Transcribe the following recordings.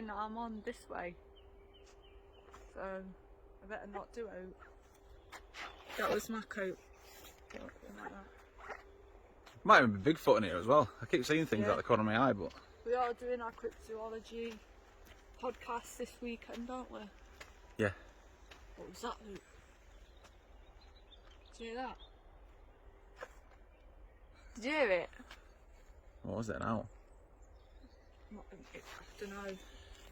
forgetting that I'm on this way. So I better not do it. That was my coat. Like that. Might even be Bigfoot in here as well. I keep seeing things out the corner of my eye, but... We are doing our cryptozoology podcast this weekend, aren't we? Yeah. What was that, Luke? Did you hear that? Did you hear it? What was it now? I don't know.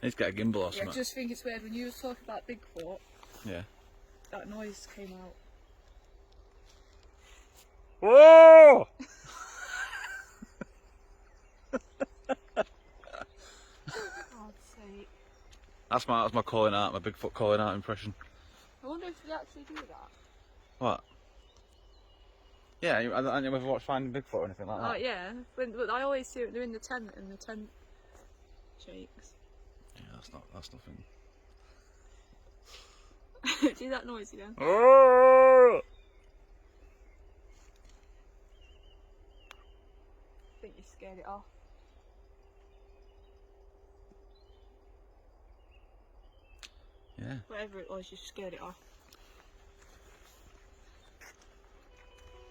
Need to get a gimbal or something. I just think it's weird when you were talking about Bigfoot. Yeah. That noise came out. Whoa! God's sake. That's my calling out, my Bigfoot calling out impression. I wonder if they actually do that. What? Yeah, I don't ever watched Finding Bigfoot or anything like that. Oh yeah, but I always see it. They're in the tent and the tent shakes. Yeah, that's nothing. Do that noise again. Oh! I think you scared it off. Yeah. Whatever it was, you scared it off.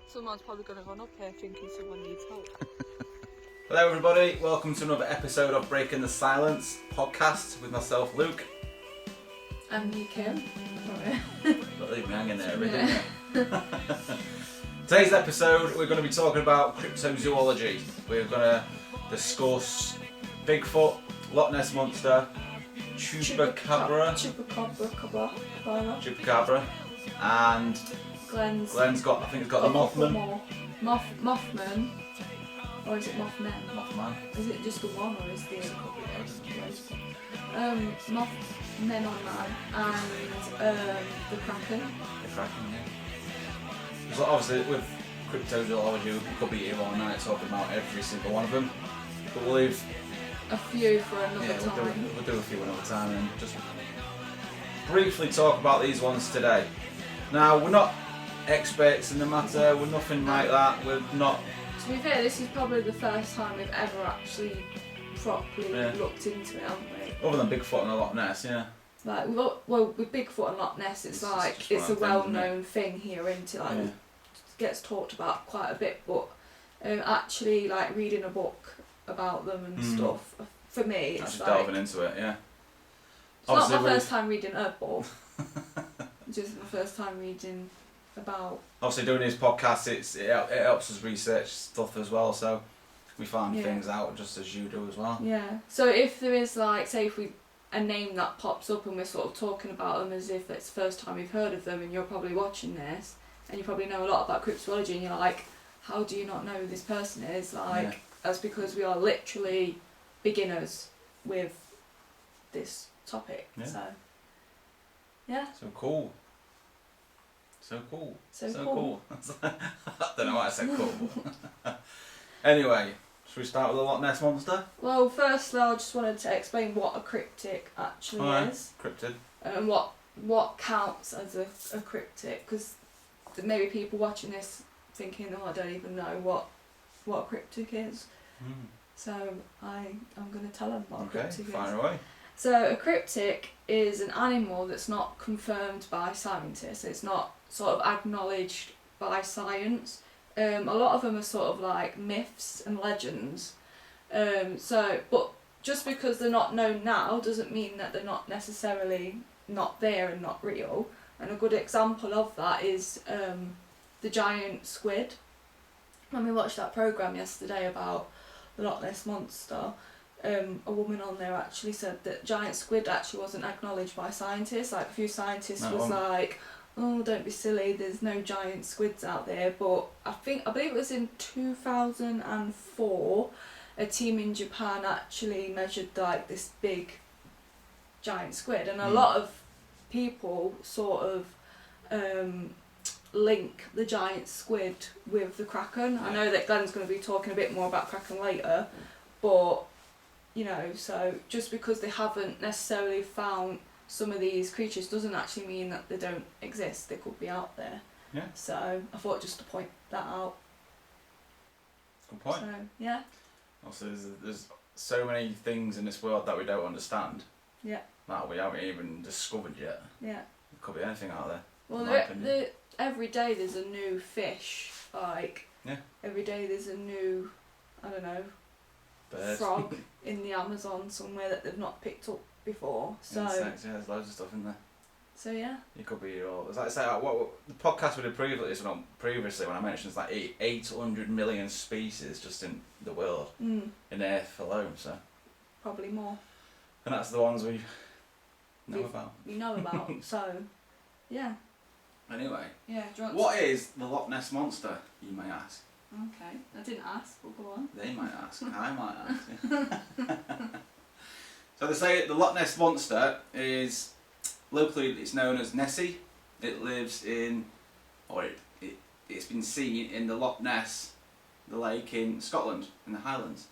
Someone's probably going to run up here thinking someone needs help. Hello everybody, welcome to another episode of Breaking the Silence podcast with myself, Luke. And me, Kim. Don't leave me hanging there, really. Yeah. Today's episode, we're going to be talking about cryptozoology. We're going to discuss Bigfoot, Loch Ness Monster, Chupacabra, and Glenn's got, I think it's got the Mothman. Mothman. Or is it Mothman? Mothman. Is it just the one, or is there a couple of Mothman on Man and the Kraken. The Kraken, yeah. So obviously with cryptozoology we could be here all night talking about every single one of them. But we'll leave a few for another time. We'll do a few another time and just briefly talk about these ones today. Now we're not experts in the matter, we're nothing like that, we're not... To be fair, this is probably the first time we've ever actually properly looked into it, haven't we? Other than Bigfoot and Loch Ness, yeah. Like, well, with Bigfoot and Loch Ness, it's a well-known thing here, isn't it? Like, it gets talked about quite a bit, but actually, like, reading a book about them and stuff, for me, it's just like... delving into it, yeah. It's not my first time reading a book, just my first time reading about... Obviously doing this podcast, it helps us research stuff as well, so we find things out just as you do as well. Yeah, so if there is, like, say if a name that pops up and we're sort of talking about them as if it's the first time you've heard of them, and you're probably watching this and you probably know a lot about cryptozoology and you're like, how do you not know who this person is? Like, that's because we are literally beginners with this topic. So So cool. So cool. So cool. I don't know why I said cool. Anyway, should we start with the Loch Ness Monster? Well, firstly, I just wanted to explain what a cryptic actually is. Cryptid. And what counts as a cryptic, because maybe people watching this thinking, oh, I don't even know what a cryptic is. So I'm going to tell them what a cryptic is. Fire away. So a cryptic is an animal that's not confirmed by scientists. It's not sort of acknowledged by science. A lot of them are sort of like myths and legends. But just because they're not known now doesn't mean that they're not necessarily not there and not real. And a good example of that is the giant squid. When we watched that programme yesterday about the Loch Ness Monster, a woman on there actually said that giant squid actually wasn't acknowledged by scientists. Like, a few scientists was like, oh, don't be silly, there's no giant squids out there. But I believe it was in 2004, a team in Japan actually measured like this big giant squid, and a lot of people sort of link the giant squid with the Kraken. I know that Glenn's going to be talking a bit more about Kraken later, but you know, so just because they haven't necessarily found some of these creatures doesn't actually mean that they don't exist. They could be out there. Yeah. So I thought just to point that out. Good point. So yeah. Also, there's so many things in this world that we don't understand. Yeah. That we haven't even discovered yet. Yeah. There could be anything out there. Well, every day there's a new fish. Like, yeah. Every day there's a new, I don't know, Birds. frog in the Amazon somewhere that they've not picked up before. So. Insects, yeah, there's loads of stuff in there. So yeah. You could be all. It's like I say, what the podcast we did previously when I mentioned it's like 800 million species just in the world, in Earth alone. So. Probably more. And that's the ones we know about. We know about. So, yeah. Anyway. Yeah. What is the Loch Ness monster? You may ask. Okay, I didn't ask. But go on. They might ask. I might ask. So they say the Loch Ness monster is. Locally, it's known as Nessie. It lives in, it's been seen in the Loch Ness, the lake in Scotland, in the Highlands.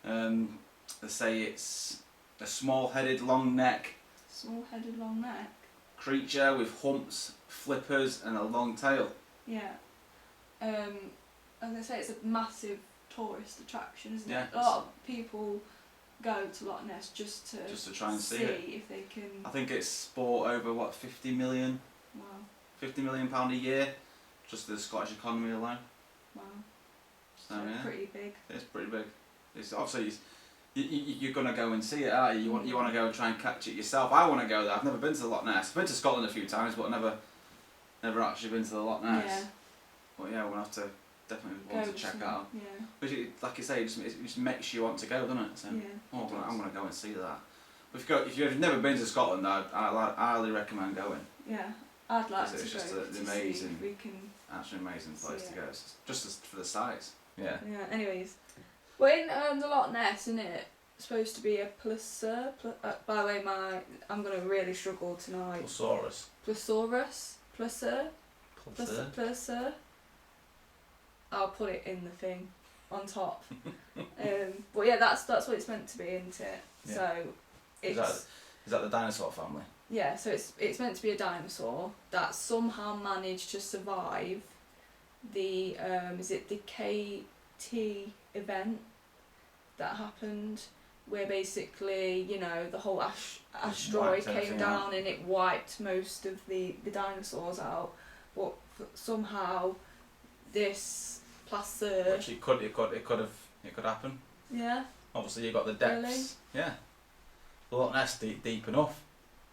They say it's a small-headed, long neck. Small-headed, long neck. Creature with humps, flippers, and a long tail. Yeah. As I say, it's a massive tourist attraction, isn't it? A lot of people go to Loch Ness just to try and see it. if they can. I think it's bought over 50 million. Wow. £50 million a year, just the Scottish economy alone. Wow. So yeah. Pretty big. It's pretty big. It's obviously you're gonna go and see it, aren't you? You want to go and try and catch it yourself. I want to go there. I've never been to the Loch Ness. I've been to Scotland a few times, but never actually been to the Loch Ness. Yeah. But yeah, we'll have to definitely want to check out. Yeah. Which, like you say, it just makes you want to go, doesn't it? So, yeah. I'm gonna go and see that. But if you've never been to Scotland, I highly recommend going. Yeah, I'd like to it's go. Just to amazing. See if we can. Actually, amazing place to go. It's just for the sights. Yeah. Yeah. Anyways, well, in the Loch Ness, isn't it supposed to be a plusser? By the way, I'm gonna really struggle tonight. Plussaurus. Plusser. I'll put it in the thing on top. But yeah, that's what it's meant to be, isn't it? Yeah. So it's is that the dinosaur family? Yeah, so it's meant to be a dinosaur that somehow managed to survive the is it the KT event that happened, where basically, you know, the whole asteroid came down and it wiped most of the dinosaurs out, but somehow this placer. Which it could happen. Yeah. Obviously, you got the depths. Really? Yeah. The Loch Ness deep enough.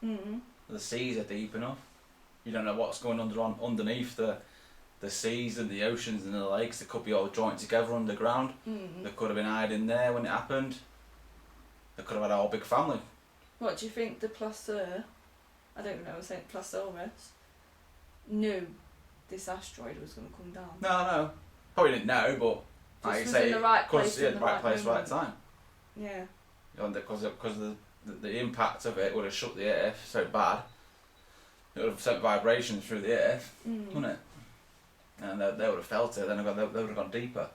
Mm. The seas are deep enough. You don't know what's going underneath the seas and the oceans and the lakes. They could be all joined together underground. Mm. They could have been hiding there when it happened. They could have had a whole big family. What do you think the placer? I don't even know. I was saying Plastosaurus knew this asteroid was going to come down. No. Probably didn't know, but like you say, in the right place, the right place, right time. Yeah. Because the impact of it would have shook the earth so bad. It would have sent vibrations through the earth, wouldn't it? And they would have felt it. Then they would have gone deeper,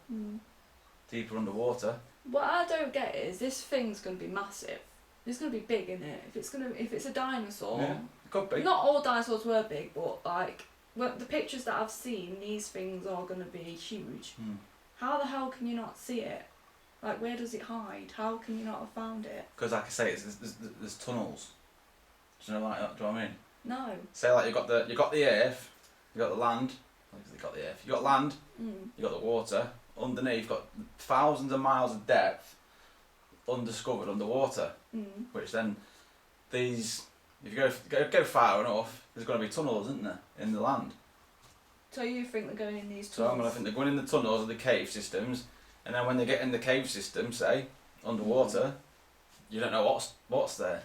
deeper underwater. What I don't get is this thing's going to be massive. It's going to be big, isn't it? If it's a dinosaur. Yeah, it could be. Not all dinosaurs were big, but like the pictures that I've seen, these things are going to be huge. How the hell can you not see it? Like, where does it hide? How can you not have found it? Because, like I say, there's tunnels. Do you know like that? Do you know what I mean? No. Say like you got the earth, you got the land. You got the earth. You got land. You got the water. Underneath, you've got thousands of miles of depth, undiscovered underwater. Which then if you go far enough, there's going to be tunnels, isn't there, in the land? So you think they're going in these tunnels? So I'm going to think they're going in the tunnels or the cave systems. And then when they get in the cave system, say, underwater, you don't know what's there.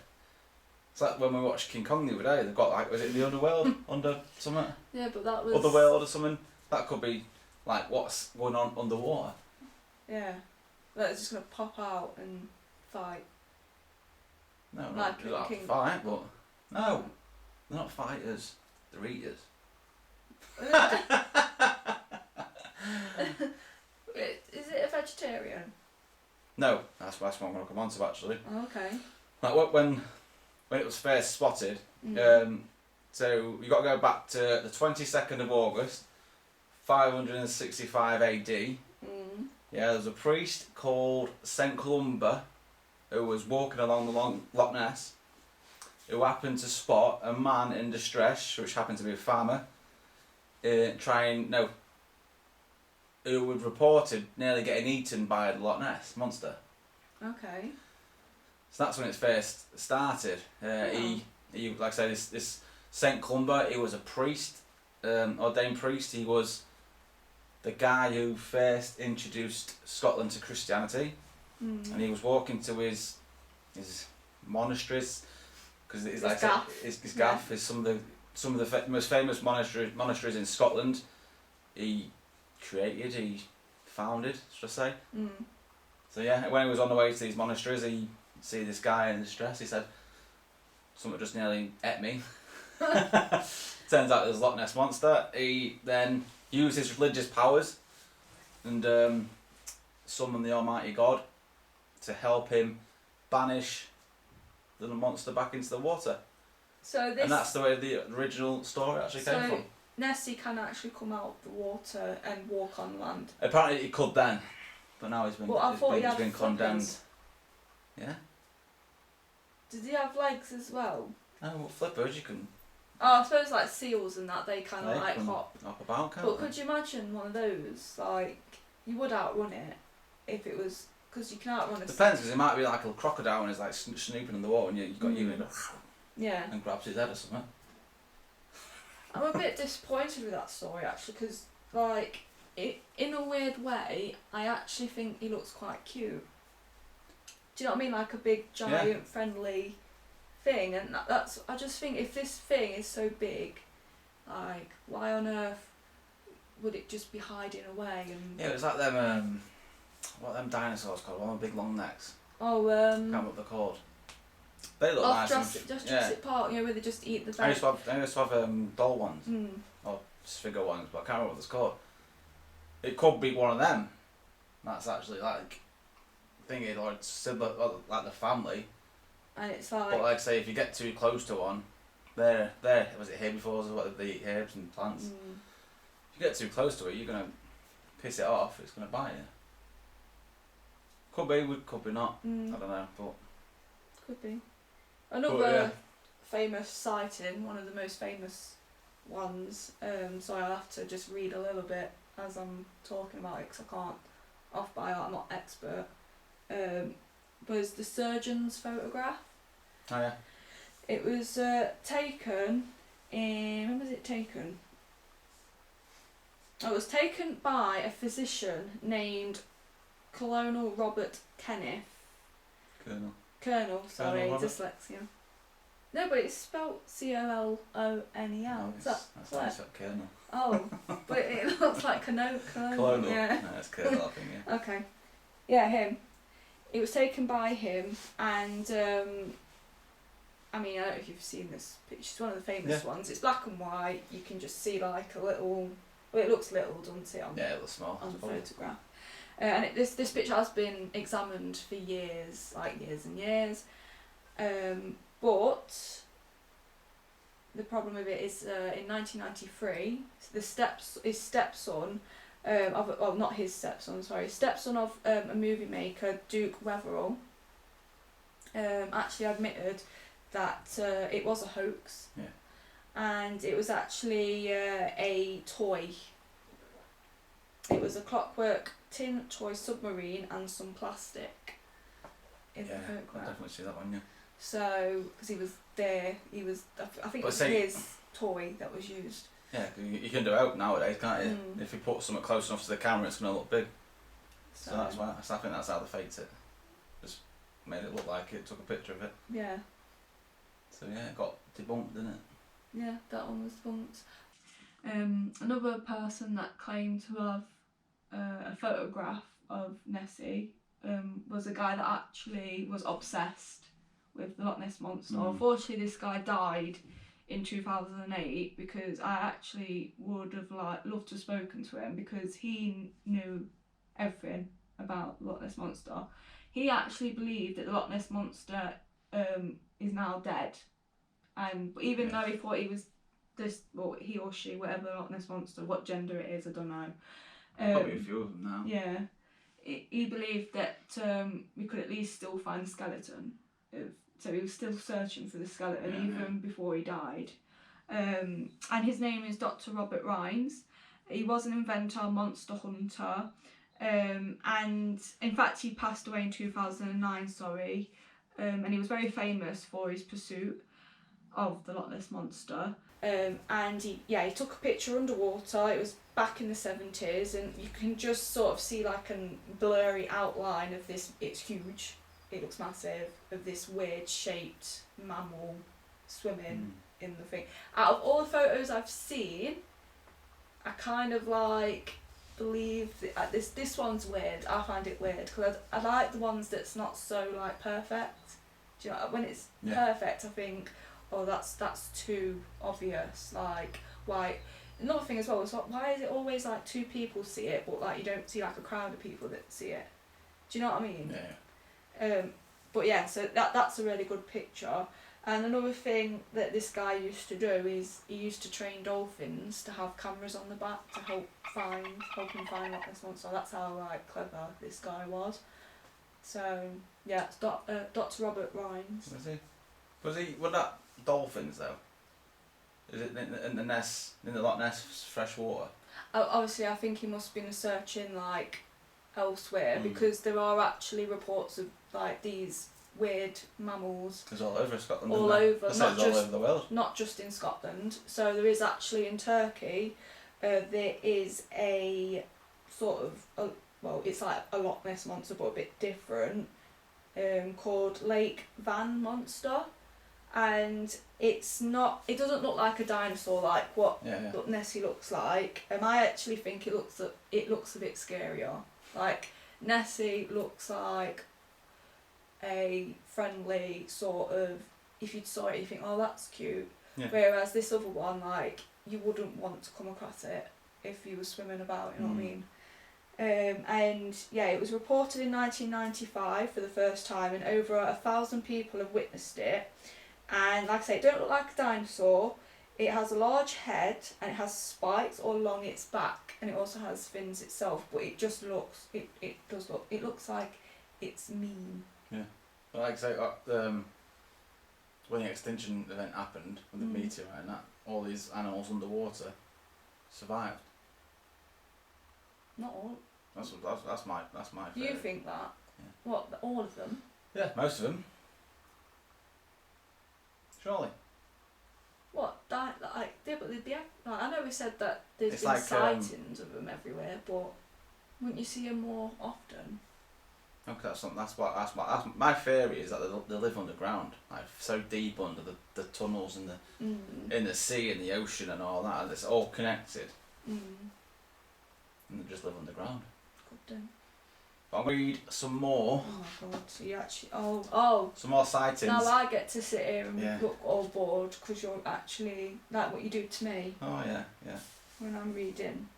It's like when we watched King Kong the other day, they've got like, was it the underworld? Under something? Yeah, but that was... Otherworld or something? That could be like what's going on underwater. Yeah. That it's just going to pop out and fight. No, like not King fight, but... No, they're not fighters, they're eaters. Is it a vegetarian? No, that's what I'm going to come on to actually. Okay. Like when it was first spotted, so you got to go back to the 22nd of August, 565 AD. You Yeah, there was a priest called St. Columba who was walking along the Loch Ness, who happened to spot a man in distress, which happened to be a farmer, who had reported nearly getting eaten by the Loch Ness monster. Okay. So that's when it first started. He, like I said, this St. Columba, he was a priest, ordained priest. He was the guy who first introduced Scotland to Christianity, and he was walking to his monasteries, because his gaff is some of the most famous monasteries in Scotland. He founded, should I say? So yeah, when he was on the way to these monasteries, he see this guy in distress. He said, "Something just nearly ate me." Turns out there's a Loch Ness monster. He then used his religious powers and summoned the Almighty God to help him banish the monster back into the water. And that's the way the original story actually came from. Nessie can actually come out the water and walk on land. Apparently he could then, but now he's been condemned. Yeah. Did he have legs as well? No, well, flippers you can. Oh, I suppose like seals and that, they kind of like hop about, can't But could you imagine one of those? Like, you would outrun it if it was, because you can outrun a... Depends, because it might be like a little crocodile and it's like snooping in the water and you've got you in it. Yeah. And grabs his head or something. I'm a bit disappointed with that story actually, because like, in a weird way, I actually think he looks quite cute. Do you know what I mean? Like a big, giant, friendly thing, and that's. I just think if this thing is so big, like, why on earth would it just be hiding away? And yeah, it was like them. What are them dinosaurs called? One with big long necks. Oh, can't remember what they're called. They look nice. Jurassic Park, you know, where they just eat the veg. I used to have doll ones, or figure ones, but I can't remember what it's called. It could be one of them. That's actually like thingy, or it's similar, like the family. And it's like. But like say, if you get too close to one, was it herbivores or what? They eat herbs and plants. If you get too close to it, you're gonna piss it off. It's gonna bite you. Could be, could be not. I don't know, but could be. Another famous sighting, one of the most famous ones. So I'll have to just read a little bit as I'm talking about it, because I can't off by heart. I'm not expert. Was the surgeon's photograph. Oh yeah. It was taken in. When was it taken? It was taken by a physician named Colonel Robert Kenneth. Colonel, sorry, dyslexia. No, but it's spelled Colonel. No, that's nice, Colonel. Oh, but it looks like Colonel. Yeah. No, it's Colonel, I think, yeah. Okay. Yeah, him. It was taken by him, and I mean, I don't know if you've seen this picture. It's one of the famous ones. It's black and white. You can just see like a little. Well, it looks little, doesn't it? It looks small. On the photograph. And this picture has been examined for years, like years and years. But the problem with it is in 1993, his stepson, not his stepson, sorry, stepson of a movie maker, Duke Wetherill, actually admitted that it was a hoax. Yeah. And it was actually a toy. It was a clockwork tin toy submarine and some plastic in the photograph. I definitely see that one, yeah. So, because he was there, I think it was his toy that was used. Yeah, you can do it nowadays, can't you? If you put something close enough to the camera, it's going to look big. So that's why, I think that's how they faked it. Just made it look like it, took a picture of it. Yeah. So yeah, it got debunked, didn't it? Yeah, that one was debunked. Another person that claimed to have a photograph of Nessie was a guy that actually was obsessed with the Loch Ness Monster. Unfortunately, this guy died in 2008 because I actually would have loved to have spoken to him, because he knew everything about the Loch Ness Monster. He actually believed that the Loch Ness Monster is now dead, and even though he thought he was he or she, whatever the Loch Ness Monster, what gender it is, I don't know. Probably a few of them now. Yeah. he believed that we could at least still find the skeleton. So he was still searching for the skeleton even before he died. And his name is Dr. Robert Rhines. He was an inventor, monster hunter, and in fact he passed away in 2009, and he was very famous for his pursuit of the Loch Ness Monster. And he took a picture underwater. It was back in the 70s, and you can just sort of see like a blurry outline of this. It's huge, it looks massive, of this weird shaped mammal swimming in the thing. Out of all the photos I've seen, I kind of like believe that this one's weird. I find it weird because I like the ones that's not so like perfect. Do you know, when it's perfect, I think, oh, that's too obvious. Like, why? Another thing as well is like, why is it always like two people see it, but like you don't see like a crowd of people that see it? Do you know what I mean? Yeah. But yeah, so that's a really good picture. And another thing that this guy used to do is he used to train dolphins to have cameras on the back to help him find Loch Ness Monster. That's how like clever this guy was. So yeah, it's Dr. Robert Rhines. Was he? Were that dolphins though? Is it in the Ness, in the Loch Ness fresh water? Obviously, I think he must have been searching like elsewhere because there are actually reports of like these weird mammals. It's all over Scotland. All over, all over the world. Not just in Scotland. So there is actually in Turkey, there is a sort of it's like a Loch Ness monster but a bit different, called Lake Van Monster, and it doesn't look like a dinosaur like what Nessie looks like. I actually think it looks a bit scarier. Like Nessie looks like a friendly sort of, if you saw it you think, oh, that's cute. Whereas this other one, like, you wouldn't want to come across it if you were swimming about, you know what I mean? And yeah, it was reported in 1995 for the first time, and over 1,000 people have witnessed it. And like I say, it don't look like a dinosaur. It has a large head and it has spikes all along its back, and it also has fins itself, but it just looks, it looks like it's mean. Yeah. But like I say, when the extinction event happened, with the meteorite and that, all these animals underwater survived. Not all. That's my theory. You think that? Yeah. What, all of them? Yeah, most of them. Surely. What, like, yeah, but they'd be, like, I know we said that there's been like, sightings of them everywhere, but wouldn't you see them more often? Okay, that's my theory is that they live underground, like so deep under the tunnels and in the sea and the ocean and all that, and it's all connected. And they just live underground. Good do. But I'm going to read some more. Oh my god, so you actually, some more sightings. Now I get to sit here and look all bored because you're actually, like what you do to me. Oh yeah, yeah. When I'm reading.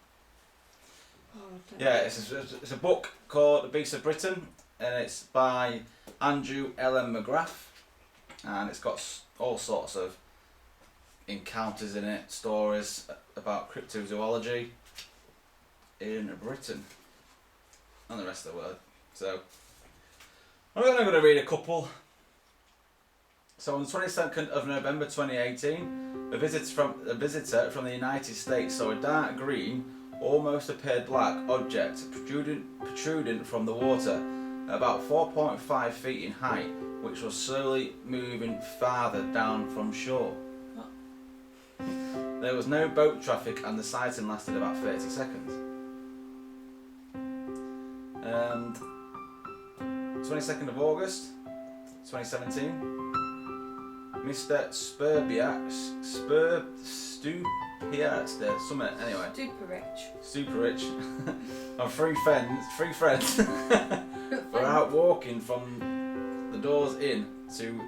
Yeah, it's a book called The Beasts of Britain, and it's by Andrew Ellen McGrath, and it's got all sorts of encounters in it, stories about cryptozoology in Britain and the rest of the world. So I'm only going to read a couple. So on the 22nd of November 2018, a visitor from the United States saw a dark green, almost appeared black object protruding from the water, about 4.5 feet in height, which was slowly moving farther down from shore. What? There was no boat traffic and the sighting lasted about 30 seconds. And 22nd of August 2017, Mr. Super rich and three friends were out walking from the doors in to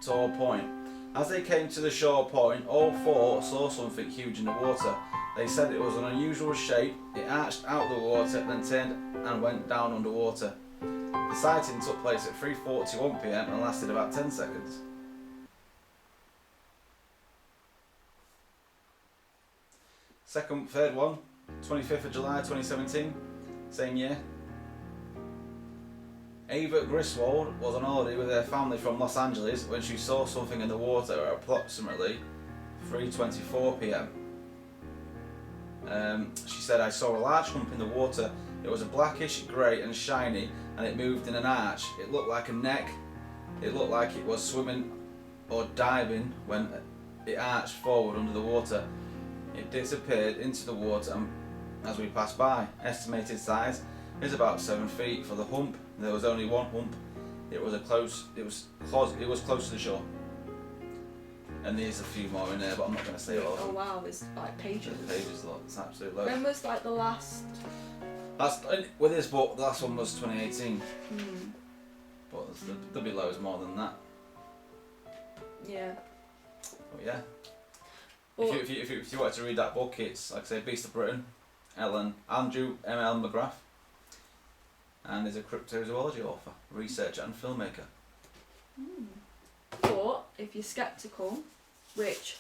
Tor Point. As they came to the shore point, all four saw something huge in the water. They said it was an unusual shape. It arched out of the water, then turned and went down underwater. The sighting took place at 3:41 PM and lasted about 10 seconds. Third one, 25th of July 2017, same year. Ava Griswold was on holiday with her family from Los Angeles when she saw something in the water at approximately 3:24 p.m. She said, I saw a large hump in the water. It was a blackish grey and shiny, and it moved in an arch. It looked like a neck. It looked like it was swimming or diving when it arched forward under the water. It disappeared into the water as we passed by. Estimated size is about 7 feet for the hump. There was only one hump. It was close to the shore. And there's a few more in there, but I'm not going to say all of them. Oh wow, there's like pages. There's pages, look, it's absolutely loads. When was like the last? With this book, the last one was 2018. Hmm. But there'll be loads more than that. Yeah. But yeah. Well, If you wanted to read that book, it's like I say, Beast of Britain, Andrew M.L. McGrath, and is a cryptozoology author, researcher, and filmmaker. But if you're sceptical, which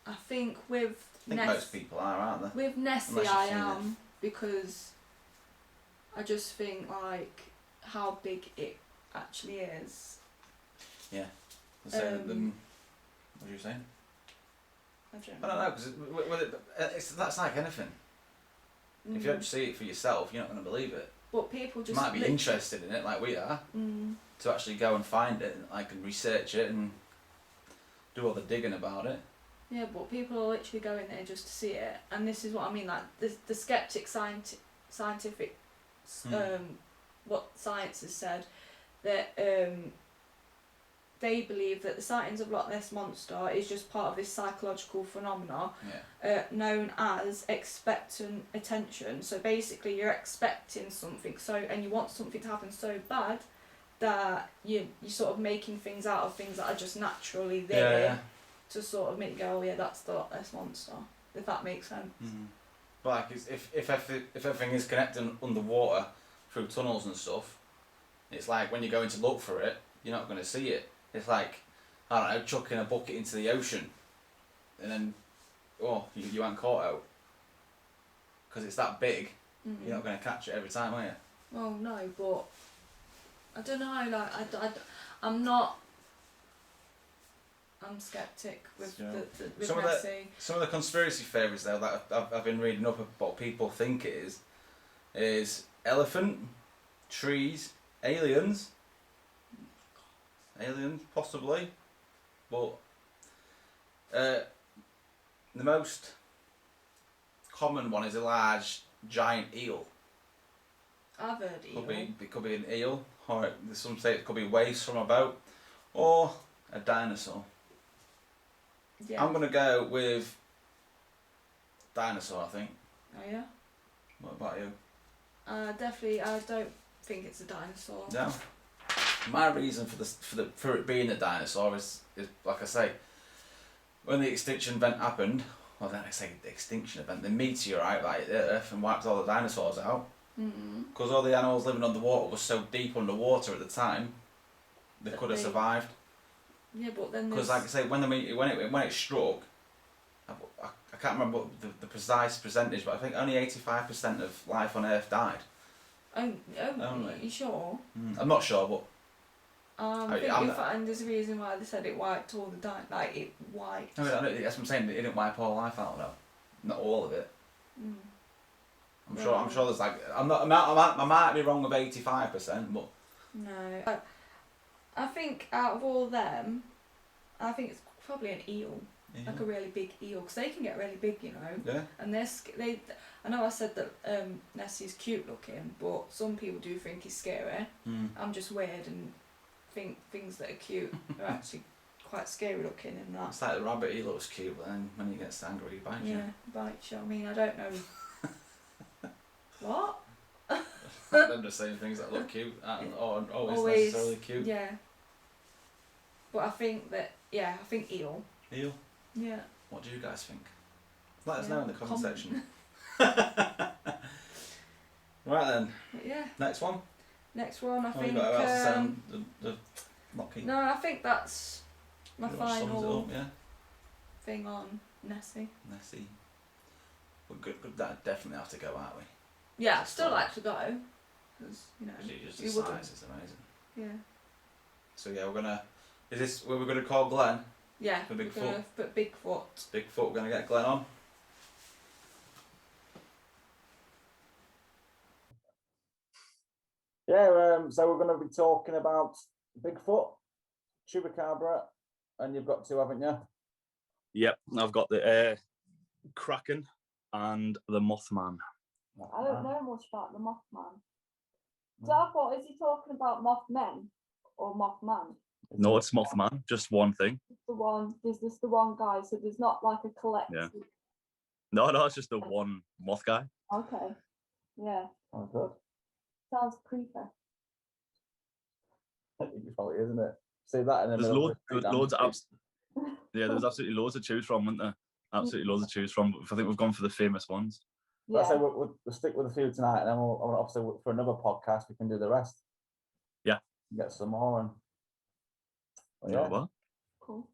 I think most people are, aren't they? With Nessie, Unless you've I seen am because I just think like how big it actually is. Yeah. What are you saying? I I don't know, because that's like anything. If you don't see it for yourself, you're not going to believe it. But people just You might be interested in it, like we are, to actually go and find it, and research it and do all the digging about it. Yeah, but people are literally going there just to see it, and this is what I mean. Like the skeptic scientific, what science has said, that they believe that the sightings of Loch Ness Monster is just part of this psychological phenomena known as expectant attention. So basically you're expecting something, and you want something to happen so bad that you're sort of making things out of things that are just naturally there to sort of make you go, oh yeah, that's the Loch Ness Monster, if that makes sense. Mm-hmm. But like if everything is connected underwater through tunnels and stuff, it's like when you're going to look for it, you're not going to see it. It's like, I don't know, chucking a bucket into the ocean and then, you ain't caught out. Because it's that big, you're not going to catch it every time, are you? Well, no, but I don't know, like, I'm sceptic with with Nessie. Some of the conspiracy theories though that I've been reading up about what people think it is elephant, trees, aliens possibly, but the most common one is a large giant eel. I've heard eel. It could be an eel, or some say it could be waste from a boat, or a dinosaur. Yeah. I'm gonna go with dinosaur, I think. Oh yeah? What about you? Definitely, I don't think it's a dinosaur. No. My reason for it being a dinosaur is like I say, when the extinction event happened, well then I say the extinction event, the meteorite like the Earth and wiped all the dinosaurs out. Because all the animals living underwater were so deep underwater at the time, they could have survived. Yeah, but then because like I say, when it struck, I can't remember what the precise percentage, but I think only 85% of life on Earth died. Oh, Only. you sure? I'm not sure, but and there's a reason why they said it wiped all the like it wiped. I mean, that's what I'm saying. It didn't wipe all life out, though. Not all of it. I'm sure there's like I might be wrong with 85%, but no. I think out of all them, I think it's probably an eel. Like a really big eel, because they can get really big, you know. Yeah. And I know I said that Nessie's cute looking, but some people do think he's scary. I'm just weird and think things that are cute are actually quite scary looking and that. It's like the rabbit, he looks cute, but then when he gets angry, he bites you. Yeah, bites you. I mean, I don't know. What? I'm just saying things that look cute aren't always necessarily cute. Yeah. But I think that, I think eel. Eel? Yeah. What do you guys think? Let us know in the comment section. Right then. Yeah. Next one? Next one, I think. You got else to sound the lucky. No, I think that's my final up, yeah? thing on Nessie. We're good. That definitely have to go, aren't we? Yeah, I'd still like to go. because Just the you size, wouldn't. it's amazing. Yeah. So yeah, we're gonna. Is this what we're gonna call Glenn? Yeah. For Bigfoot. But Bigfoot. Bigfoot. We're gonna get Glenn on. Yeah. So we're gonna be talking about Bigfoot, Chupacabra, and you've got two, haven't you? Yep, I've got the Kraken and the Mothman. I don't know much about the Mothman. So I thought, is he talking about Mothmen or Mothman? No, it's Mothman, just one thing. There's just the one guy, so there's not like a collective. Yeah. No, it's just the one moth guy. Okay. Yeah. Oh, good. Sounds creepy. It probably isn't it? See that in the There's middle. there's absolutely loads to choose from, isn't there? Absolutely loads to choose from. I think we've gone for the famous ones. Yeah. So we'll stick with a few tonight, and then we'll obviously for another podcast we can do the rest. Yeah. Get some more and. Well, No, yeah. what? Cool.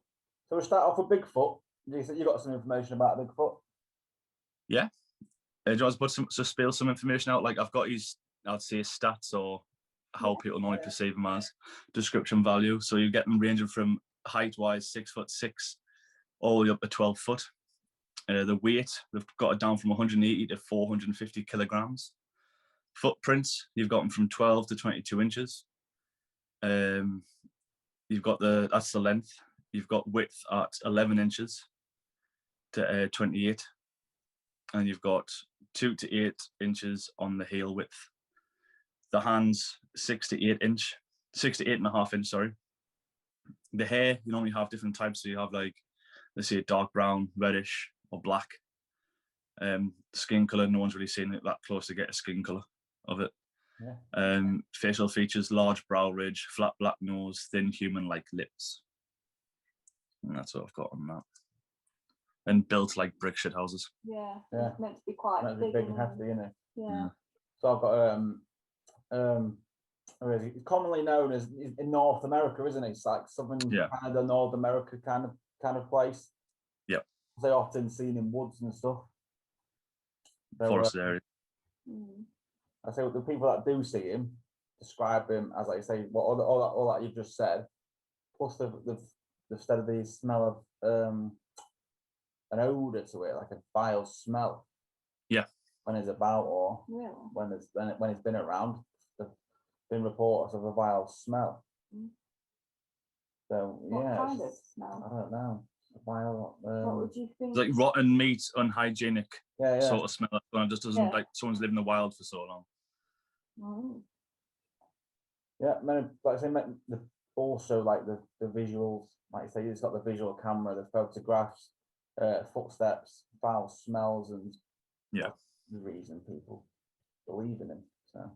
So we'll start off with Bigfoot. You said you got some information about Bigfoot. Yeah. Do you want to spill some information out? Like I've got his, I'd say his stats or how people normally perceive him as description value. So you get them ranging from height wise 6'6" all the way up to 12 foot. The weight, they've got it down from 180 to 450 kilograms. Footprints, you've got them from 12 to 22 inches. You've got that's the length. You've got width at 11 inches to 28. And you've got 2 to 8 inches on the heel width. The hands, 6 to 8 and a half inch, sorry. The hair, you normally have different types. So you have like, let's say dark brown, reddish, or black. Skin color, no one's really seen it that close to get a skin color of it. Yeah. Facial features, large brow ridge, flat black nose, thin human-like lips. And that's what I've got on that. And built like brick shit houses. Yeah. Yeah. It's meant to be quite Big and hefty, isn't it? Yeah. So I've got it's commonly known as in North America, isn't it? It's like Southern Canada, North America kind of place. Yep. They're often seen in woods and stuff. Forest area. I say the people that do see him describe him as, like I say, what all that you've just said, plus they've said the smell of an odor to it, like a vile smell. Yeah. When he's about or when he's been around, there's been reports of a vile smell. So what kind of smell? I don't know. A vile. What would you think? It's like rotten meat, unhygienic sort of smell. It just doesn't like someone's lived in the wild for so long. Oh. Yeah, like I say, also like the visuals, like I say, it's got the visual camera, the photographs, footsteps, foul smells, and the reason people believe in him. So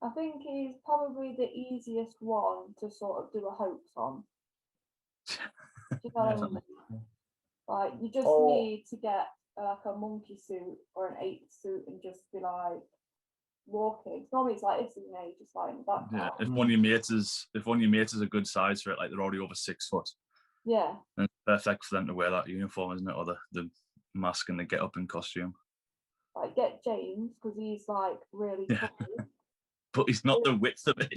I think he's probably the easiest one to sort of do a hoax on. Do you know what I mean? Like you just need to get like a monkey suit or an ape suit and just be like walking. Normally it's like this, isn't it? Just like in the background. Yeah. If one of your mates is a good size for it, like they're already over 6 foot. Yeah. And it's perfect for them to wear that uniform, isn't it? Or the mask and the get up in costume. Like get James because he's like really tall. But he's not the width of it.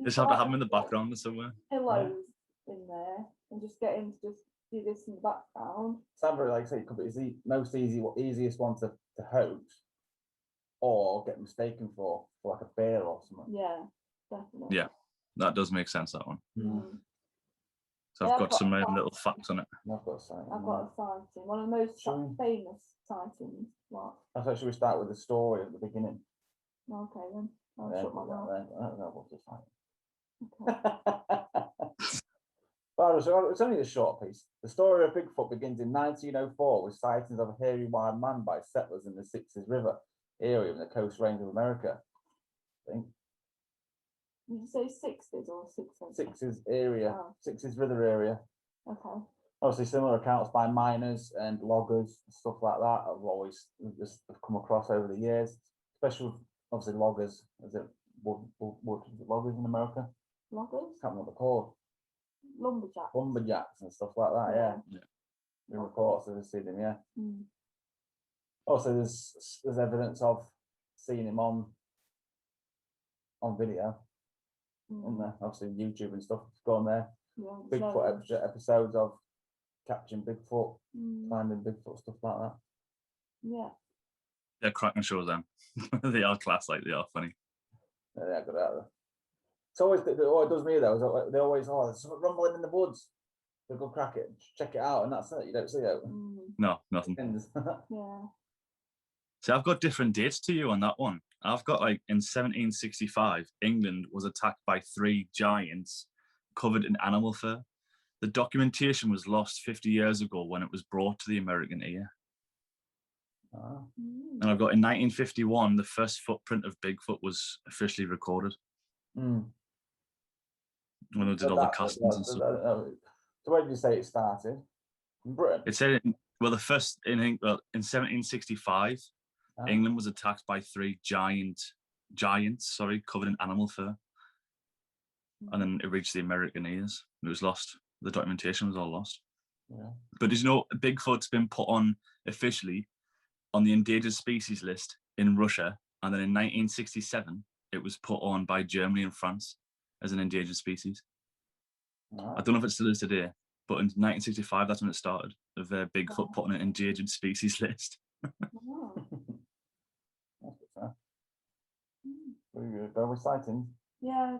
Just have to have him in the background or somewhere. Pillows in there and just get him to just do this in the background. Sandra, like I say, it's the most easiest one to hoax or get mistaken for like a bear or something. Yeah, definitely. Yeah, that does make sense, that one. So Yeah, I've got some little facts on it. I've got a sighting. One of the most famous sightings. What? I thought should we start with the story at the beginning? Okay then. I don't know what's the sighting. Well, it's only a short piece. The story of Bigfoot begins in 1904 with sightings of a hairy wild man by settlers in the Sixes River area in the Coast Range of America. I think. Did you say 60s or 600? Sixes area, Sixes River area. Okay. Obviously, similar accounts by miners and loggers, stuff like that. I've come across over the years, especially obviously loggers. Is it loggers in America? Loggers? Can't remember what they're called. Lumberjacks and stuff like that. Yeah. The reports that I've seen them. Yeah. Also, there's evidence of seen him on video, Mm. and obviously YouTube and stuff. Go on there. Yeah, Bigfoot episodes of catching Bigfoot, Mm. finding Bigfoot, stuff like that. Yeah. They're cracking shows, them. They are class, like they are funny. Yeah, they're good at it. It's always what it does me though. Is they always there's something rumbling in the woods. They go crack it, check it out, and that's it. You don't see it. Mm. No, nothing. Yeah. So I've got different dates to you on that one. I've got like in 1765, England was attacked by 3 giants covered in animal fur. The documentation was lost 50 years ago when it was brought to the American ear. Ah. And I've got in 1951, the first footprint of Bigfoot was officially recorded. Mm. When they did all the castings and stuff. So where did you say it started? In Britain? It said, well, the first in 1765, Ah. England was attacked by 3 giants, covered in animal fur. And then it reached the American ears. It was lost. The documentation was all lost. Yeah. But did you know Bigfoot's been put on officially on the endangered species list in Russia, and then in 1967 it was put on by Germany and France as an endangered species. Ah. I don't know if it still is today, but in 1965 that's when it started, of Bigfoot Oh. put on an endangered species list. Oh. That's good, sir. Mm. We go with sightings. Yeah,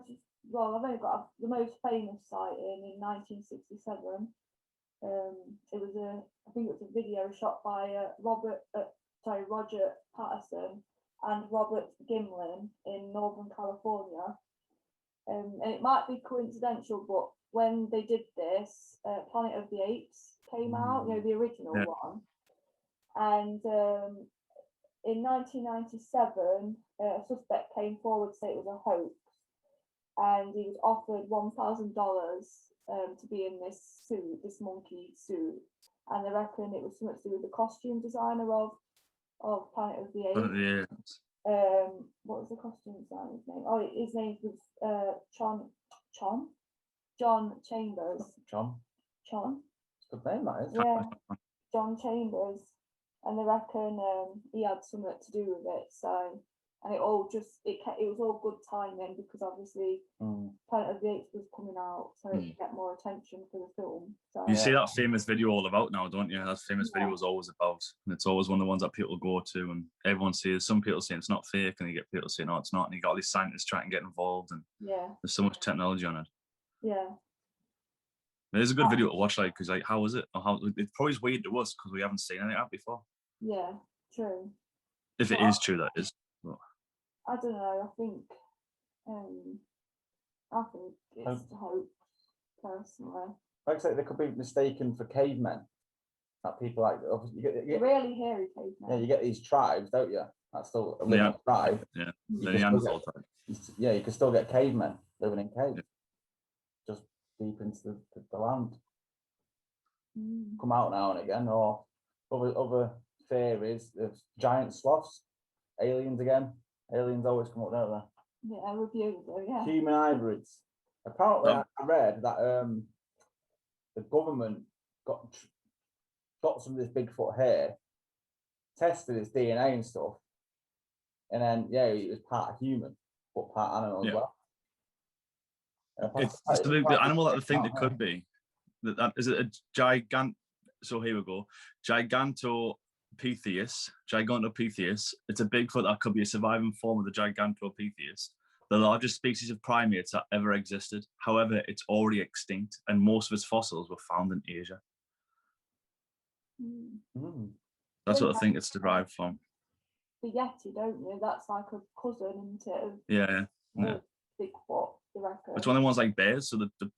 well, I've only got the most famous sighting in 1967. It was I think it was a video shot by Roger Patterson and Robert Gimlin in Northern California. And it might be coincidental, but when they did this, Planet of the Apes came out, you know, the original Yeah. one. And in 1997, a suspect came forward to say it was a hoax, and he was offered $1,000 to be in this suit, this monkey suit, and they reckon it was something to do with the costume designer of Planet of the Apes. Yeah. What was the costume designer's name? Oh, his name was John Chambers. John. It's a good name, that is. Yeah, John Chambers, and they reckon he had something to do with it. So, and it was all good timing because obviously Planet of the Apes was coming out, so it could get more attention for the film. So You see that famous video all about now, don't you? That famous video was always about, and it's always one of the ones that people go to, and everyone sees. Some people say it's not fake, and you get people saying, "No, it's not," and you got all these scientists trying to get involved, and there's so much technology on it. Yeah. It is a good video to watch, like, because like, how is it? Or how it's probably weird to us because we haven't seen anything like that before. Yeah, true. If it is true, that is. But I don't know. I think it's a hoax, personally. Like I say, they could be mistaken for cavemen. That people like obviously you get Really hairy cavemen. yeah, you get these tribes, don't you? That's still a living tribe. yeah, You the can still Neanderthal get- type. Yeah, you can still get cavemen living in caves, Yeah. just deep into the land. Mm. Come out now and again, or other theories. There's giant sloths, aliens again. Aliens always come up, don't they? Yeah, reviews though, yeah. Human hybrids. Apparently, Oh. I read that the government got some of this Bigfoot hair, tested its DNA and stuff, and then it was part human, but part animal as well. It's the animal that I think it could be. That is a gigant. So here we go. Gigantopithecus. It's a Bigfoot that could be a surviving form of the Gigantopithecus, the largest species of primates that ever existed. However, it's already extinct, and most of its fossils were found in Asia. That's what I think it's derived from. The Yeti, don't you? That's like a cousin, isn't it? Yeah. Bigfoot, you reckon? It's one of the ones like bears, so the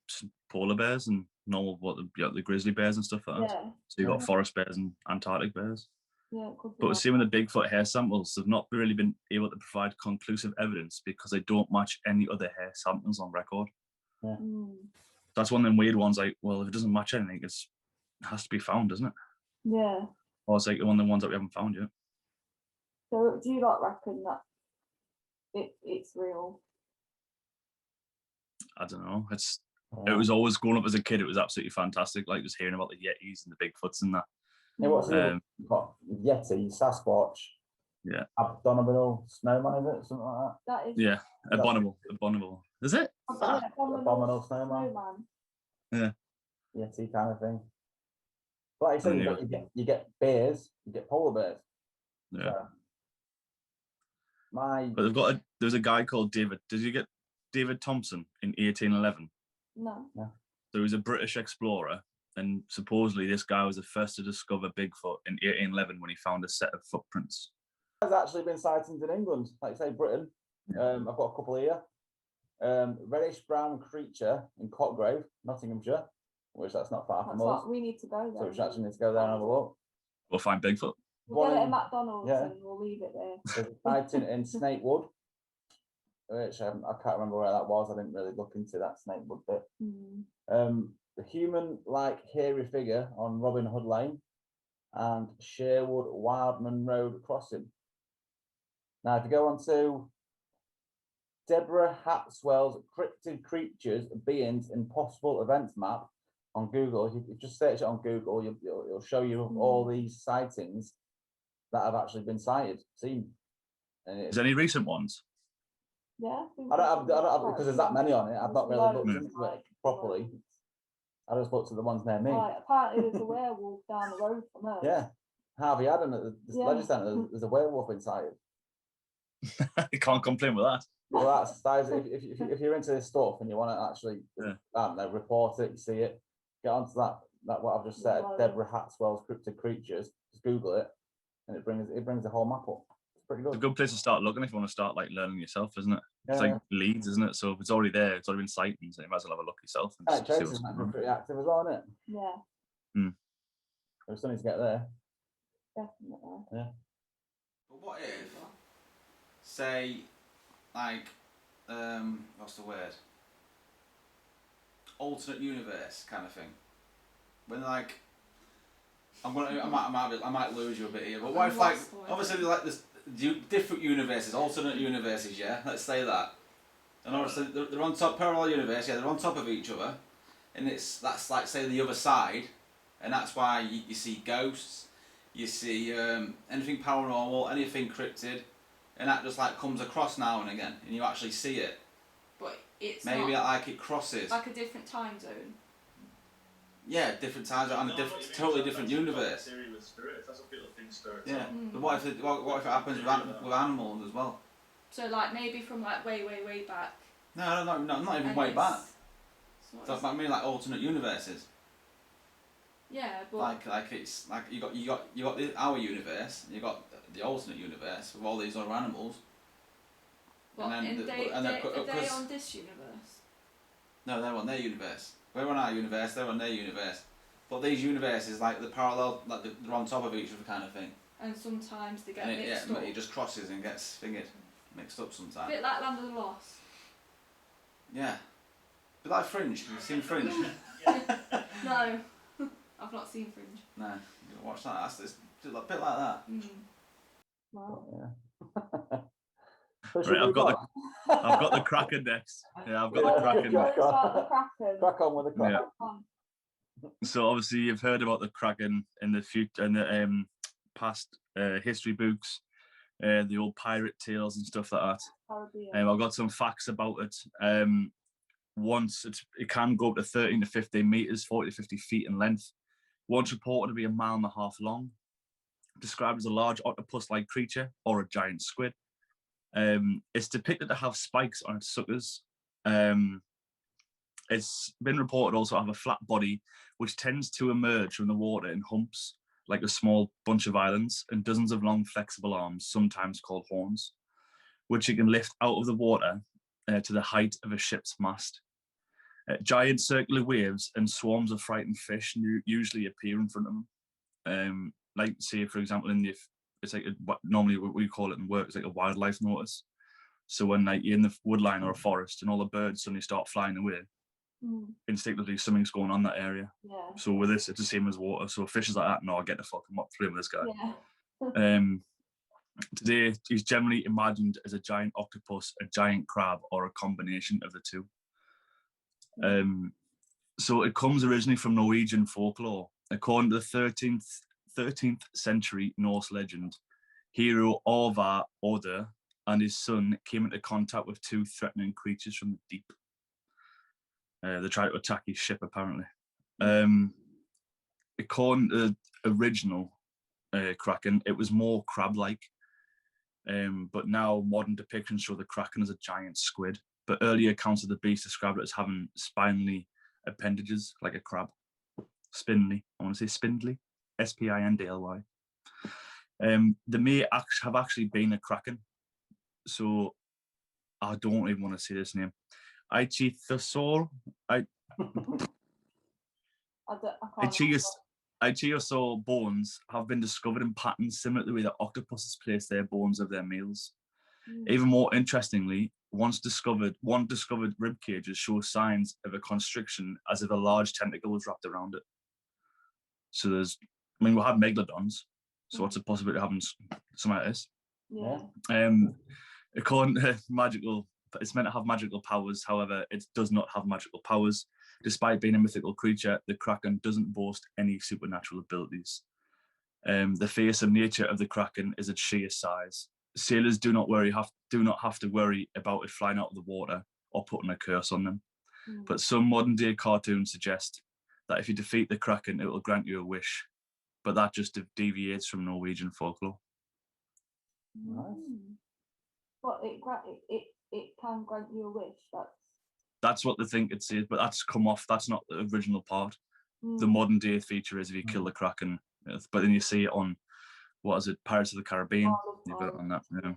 polar bears and normal the grizzly bears and stuff like that. Yeah. So you've got forest bears and Antarctic bears. Yeah, it could be. But we're seeing with the Bigfoot hair samples, they've not really been able to provide conclusive evidence because they don't match any other hair samples on record. Yeah. That's one of them weird ones, like, well, if it doesn't match anything, it has to be found, doesn't it? Yeah. Or it's like one of the ones that we haven't found yet. So do you not reckon that it's real? I don't know. It was always growing up as a kid. It was absolutely fantastic. Like just hearing about the Yetis and the Bigfoots and that. Yeah, what's got Yeti, Sasquatch, Abominable snowman, is it? Something like That is Yeah, abominable. Is it? yeah, Abominable snowman. Yeah. Yeti kind of thing. But like I I said, knew you get bears, you get polar bears. Yeah. So, But there's a guy called David. Did you get David Thompson in 1811? No. No. So he was a British explorer, and supposedly this guy was the first to discover Bigfoot in 1811 when he found a set of footprints. There's actually been sightings in England, like I say, Britain. I've got a couple here. Reddish brown creature in Cotgrave, Nottinghamshire, which that's not far from us. We need to go there. So we actually need to go there and have a look. We'll find Bigfoot. We'll get it at McDonald's and we'll leave it there. There's a sighting in Snakewood, which I can't remember where that was. I didn't really look into that Snakewood bit. The human-like hairy figure on Robin Hood Lane and Sherwood Wildman Road crossing. Now, if you go on to Deborah Hatswell's Cryptid Creatures, Beings, Impossible Events map on Google, if you just search it on Google, it'll show you all these sightings that have actually been seen. Is there any recent ones? Yeah. I don't have because there's that many on it. I've not really looked into it properly. I just looked at the ones near me. Apparently, there's a werewolf down the road from us. Yeah, Harvey Adam at the leisure centre. There's a werewolf inside. You can't complain with that. Well, that's if you're into this stuff and you want to actually, I don't know, report it, you see it, get onto that what I've just said, Deborah Hatswell's Cryptid Creatures. Just Google it, and it brings the whole map up. It's pretty good. It's a good place to start looking if you want to start like learning yourself, isn't it? Yeah. It's like Leeds, isn't it? So if it's already there, it's already been sightings, so you might as well have a look yourself. And Chase is pretty active as well, isn't it? Yeah. We still need to get there. Definitely. Yeah. But what if, say, like, what's the word? Alternate universe kind of thing. When like, I might lose you a bit here. But what if like, obviously like this different universes, alternate universes, yeah. Let's say that, and obviously they're on top, parallel universe, yeah. They're on top of each other, and that's like say the other side, and that's why you see ghosts, you see anything paranormal, anything cryptid. And that just like comes across now and again, and you actually see it. But it's maybe not like it crosses. like a different time zone. Yeah, different times on a totally different universe. That's what people think spirits. Yeah. But what if it happens with animals as well? So like maybe from like way back. No, not even way back. So I mean like alternate universes. Yeah, but like it's like you got our universe, and you got the alternate universe with all these other animals. What, are they on this universe? No, they're on their universe. We're on our universe, they're on their universe. But these universes, like the parallel, like they're on top of each other kind of thing. And sometimes they get mixed up. Yeah, it just crosses and gets mixed up sometimes. A bit like Land of the Lost. Yeah. But like Fringe, have you seen Fringe? No, I've not seen Fringe. No, you gotta watch that. It's a bit like that. Wow. Yeah. Right, I've got the Kraken next. Yeah, I've got the Kraken. Crack on with the Kraken. Yeah. So obviously you've heard about the Kraken in the future and the past history books, the old pirate tales and stuff like that. I've got some facts about it. Once it can go up to 13 to 15 meters, 40 to 50 feet in length. Once reported to be 1.5 miles long. Described as a large octopus-like creature or a giant squid. It's depicted to have spikes on its suckers. It's been reported also to have a flat body, which tends to emerge from the water in humps, like a small bunch of islands, and dozens of long flexible arms, sometimes called horns, which it can lift out of the water to the height of a ship's mast. Giant circular waves and swarms of frightened fish usually appear in front of them. Like, say, for example, it's like normally what we call it in work, it's like a wildlife notice. So when like you're in the woodline or a forest and all the birds suddenly start flying away, instinctively something's going on in that area. Yeah. So with this, it's the same as water. So fish is like that, no, I get the fuck, I'm not playing with this guy. Yeah. Today, he's generally imagined as a giant octopus, a giant crab, or a combination of the two. So it comes originally from Norwegian folklore. According to the 13th century Norse legend, hero of our order and his son came into contact with 2 threatening creatures from the deep. They tried to attack his ship, apparently. According to the original Kraken, it was more crab-like. But now modern depictions show the Kraken as a giant squid. But earlier accounts of the beast described it as having spindly appendages, like a crab. Spindly. I want to say spindly. Spindly. There may have actually been a Kraken. So I don't even want to say this name. Ichthyosaur. Ichthyosaur bones have been discovered in patterns similar to the way that octopuses place their bones of their meals. Even more interestingly, one discovered rib cages show signs of a constriction as if a large tentacle was wrapped around it. So we had megalodons, so what's the possibility of having something like this? Yeah. According to magical, it's meant to have magical powers. However, it does not have magical powers. Despite being a mythical creature, the Kraken doesn't boast any supernatural abilities. The fearsome nature of the Kraken is its sheer size. Sailors do not have to worry about it flying out of the water or putting a curse on them. But some modern day cartoons suggest that if you defeat the Kraken, it will grant you a wish. But that just deviates from Norwegian folklore. But it can grant you a wish. That's what they think it says, but that's come off. That's not the original part. The modern day feature is if you kill the Kraken, but then you see it on, what is it, Pirates of the Caribbean? You've got it on that. Yeah.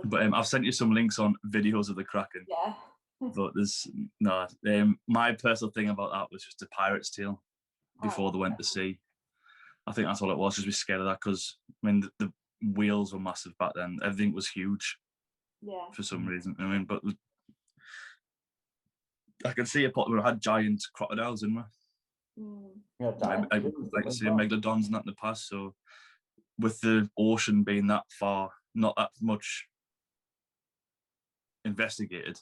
But I've sent you some links on videos of the Kraken. Yeah. But there's no. My personal thing about that was just a pirate's tale before they went to sea. I think that's all it was. Just be scared of that because the whales were massive back then. Everything was huge. Yeah. For some reason, but I can see a pot where it had giant crocodiles in there. Yeah, like I say, megalodons and that in the past. So with the ocean being that far, not that much investigated,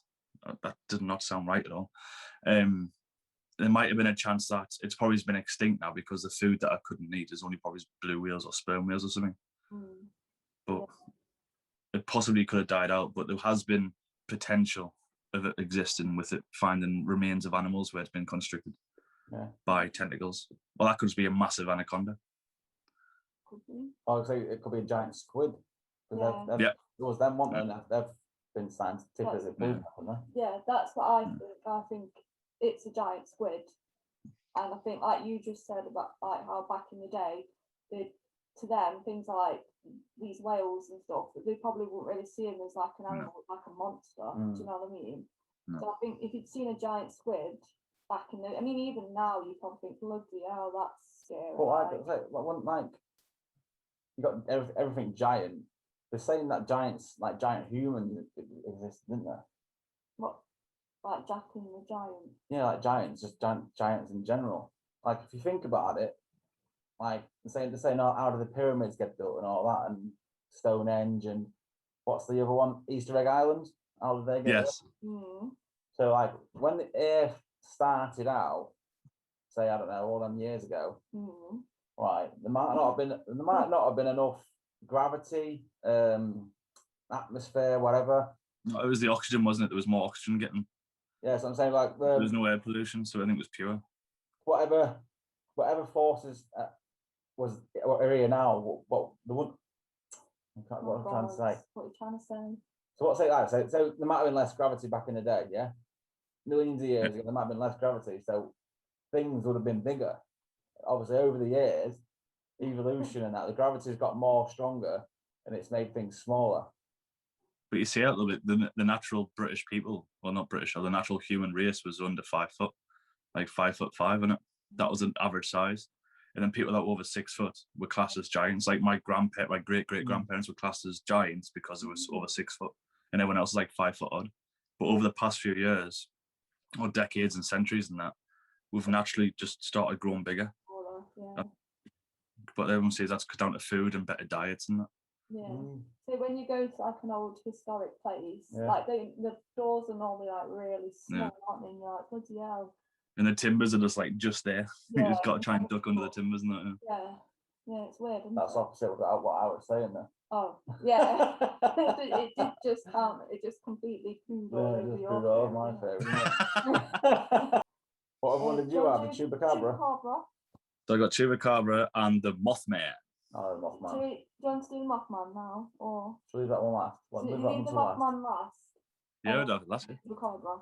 that did not sound right at all. There might have been a chance that it's probably been extinct now because the food that I couldn't eat is only probably blue whales or sperm whales or something. But it possibly could have died out, but there has been potential of it existing with it finding remains of animals where it's been constricted by tentacles. Well, that could just be a massive anaconda. Could be. Or it could be a giant squid. Yeah. There was them one, and they've been scientifically proven, haven't they? Yeah, that's what I think. I think it's a giant squid, and I think, like you just said about like how back in the day, to them things like these whales and stuff, they probably wouldn't really see them as like an animal, like a monster. Do you know what I mean? So I think if you'd seen a giant squid back in the, even now you probably think, bloody hell, that's scary. But you got everything giant. They're saying that giant humans exist, didn't they? What, like Jack and the Giant? Yeah, like giants, just giants in general. Like if you think about it, like they're saying how do the pyramids get built and all that, and Stonehenge, and what's the other one? Easter Egg Island. How did they get built? So like when the Earth started out, say I don't know, all them years ago, right? There might not have been enough gravity, atmosphere, whatever. No, it was the oxygen, wasn't it? There was more oxygen getting. Yeah, so I'm saying like there was no air pollution, so I think it was pure. Whatever forces are here now, what the one. What I'm trying to say. What are you trying to say? So what's it like? So there might have been less gravity back in the day, yeah. Millions of years ago, there might have been less gravity, so things would have been bigger. Obviously, over the years, evolution and that, the gravity's got more stronger, and it's made things smaller. But you see a little bit, the natural British people, well, not British, or the natural human race was under 5 foot, like 5'5", innit? That was an average size. And then people that were over 6 foot were classed as giants. Like my great grandparents were classed as giants because it was over 6 foot, and everyone else was like 5 foot odd. But over the past few years, or decades and centuries and that, we've naturally just started growing bigger. But everyone says that's down to food and better diets and that. So when you go to like an old historic place, like the doors are normally like really small, aren't they? And you're like, bloody hell. And the timbers are just there. You just got to try and duck under the timbers and that. Yeah, it's weird. That's opposite of what I was saying there. Oh, yeah. It did just it just completely pooed all Yeah, over just your put it all fairy. my favourite. What other one did you have? The do chupacabra? Chupacabra. So I got chupacabra and the mothman. Oh, the Mothman. Do you want to do the Mothman now? Or Shall we leave that one last? so Leave you that one leave the to last. Mothman last? Yeah, Oh. that's it. Chupacabra.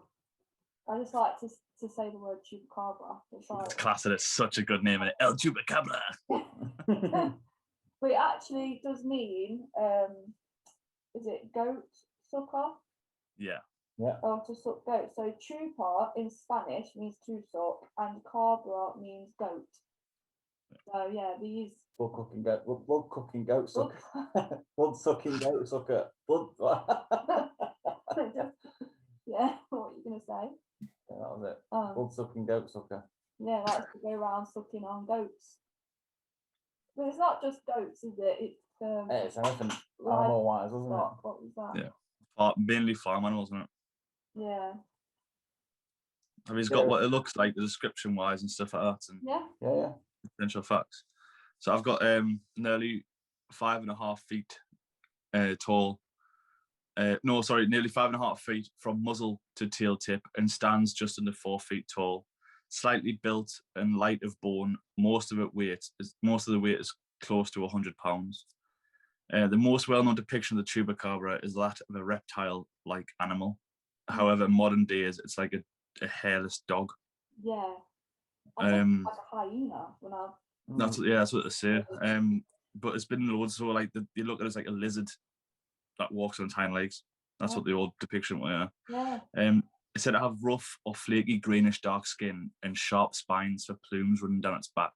I just like to say the word chupacabra. It's like, It's class that it's such a good name. El chupacabra. but it actually does mean, is it goat sucker? Yeah. Yeah. Oh, to suck goat. So chupa in Spanish means to suck, and cabra means goat. So yeah, these Blood cooking goat sucker. Blood sucking goat sucker. Blood. yeah, what are you gonna say? Yeah, that was it. Oh, Blood sucking goat sucker. yeah, likes to go around sucking on goats. But it's not just goats, is it? It's Hey, it's anything live animal wise, wasn't it? stock. What was that? Yeah. Mainly farm animals, isn't it? Yeah. I mean, it's got what it looks like, the description wise and stuff like that, and Yeah. Yeah. potential facts. So I've got nearly 5.5 feet tall. Nearly 5.5 feet from muzzle to tail tip, and stands just under 4 feet tall. Slightly built and light of bone. Most of the weight is close to 100 pounds. The most well-known depiction of the chupacabra is that of a reptile-like animal. However, in modern days, it's like a hairless dog. Yeah. I think like a hyena when I. That's what they say. But it's been loads. So like they look at it as like a lizard that walks on its hind legs. That's what the old depiction was. Yeah. It's said to have rough or flaky greenish dark skin and sharp spines for plumes running down its back.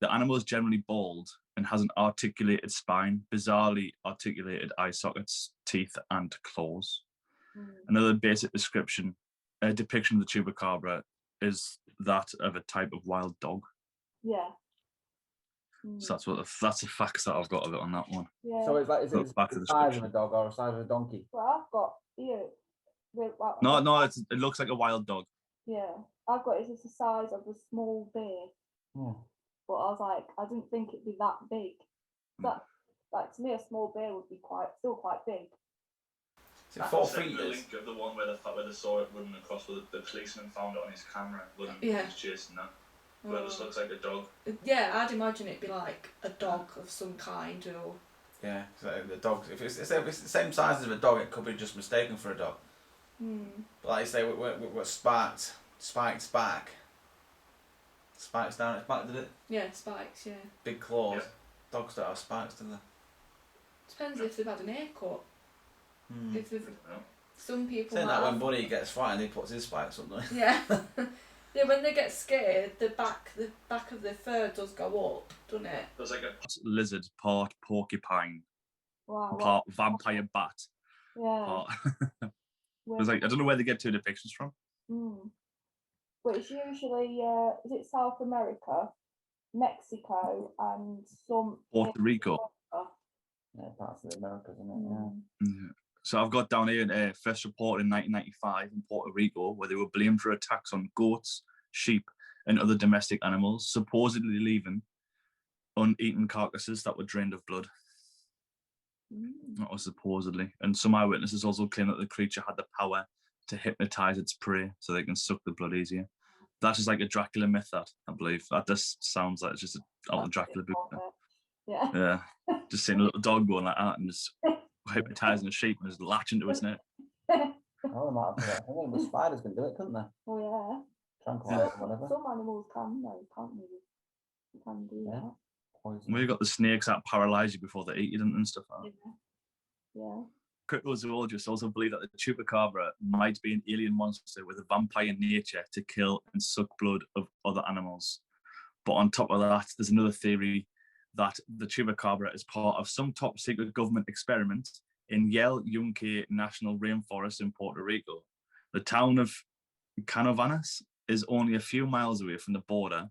The animal is generally bald and has an articulated spine, bizarrely articulated eye sockets, teeth, and claws. Another basic depiction of the chupacabra is that of a type of wild dog. Yeah. So that's the facts that I've got of it on that one. Yeah. So is it Back the to the size of description. a dog or the size of a donkey? Well, I've got here. No, it looks like a wild dog. Yeah, I've got it's just the size of a small bear. Yeah. But I was like, I didn't think it'd be that big. That, like to me, a small bear would be still quite big. Is it 4 feet? The link of the one where they saw it running across, where the policeman found it on his camera when he was chasing that. Where it just looks like a dog. Yeah, I'd imagine it'd be like a dog of some kind, or. Yeah, so the dog. If it's the same size as a dog, it could be just mistaken for a dog. But like you say, we're spiked back. Spikes down its back, did it? Yeah, spikes. Yeah. Big claws. Yeah. Dogs don't have spikes, do they? Depends if they've had an haircut. If they've, some people. Saying that when Bunny gets frightened, he puts his spikes up, doesn't he? Yeah. Yeah, when they get scared, the back of their fur does go up, doesn't it? There's like a lizard, part porcupine, Wow. part vampire bat. Yeah. Part there's like, I don't know where they get two depictions from. But it's usually is it South America, Mexico, and some Puerto Rico. Yeah, parts of the Americas, isn't it? Yeah. So I've got down here first report in 1995 in Puerto Rico, where they were blamed for attacks on goats, sheep, and other domestic animals, supposedly leaving uneaten carcasses that were drained of blood. That was supposedly. And some eyewitnesses also claim that the creature had the power to hypnotize its prey so they can suck the blood easier. That's just like a Dracula myth, that I believe. That just sounds like it's just out of the Dracula book. Yeah. Just seeing a little dog going like that and just hypnotising a sheep and just latching to its neck. Oh, they might have I think the spiders can do it, couldn't they? Oh yeah. Tranquilize or whatever. Some animals can though, can't they? You can do that. Poison. Well, you got the snakes that paralyse you before they eat you and stuff like that. Yeah. Cryptozoologists also believe that the chupacabra might be an alien monster with a vampire nature to kill and suck blood of other animals. But on top of that, there's another theory that the chupacabra is part of some top secret government experiment in Yell Yunque National Rainforest in Puerto Rico. The town of Canovanas is only a few miles away from the border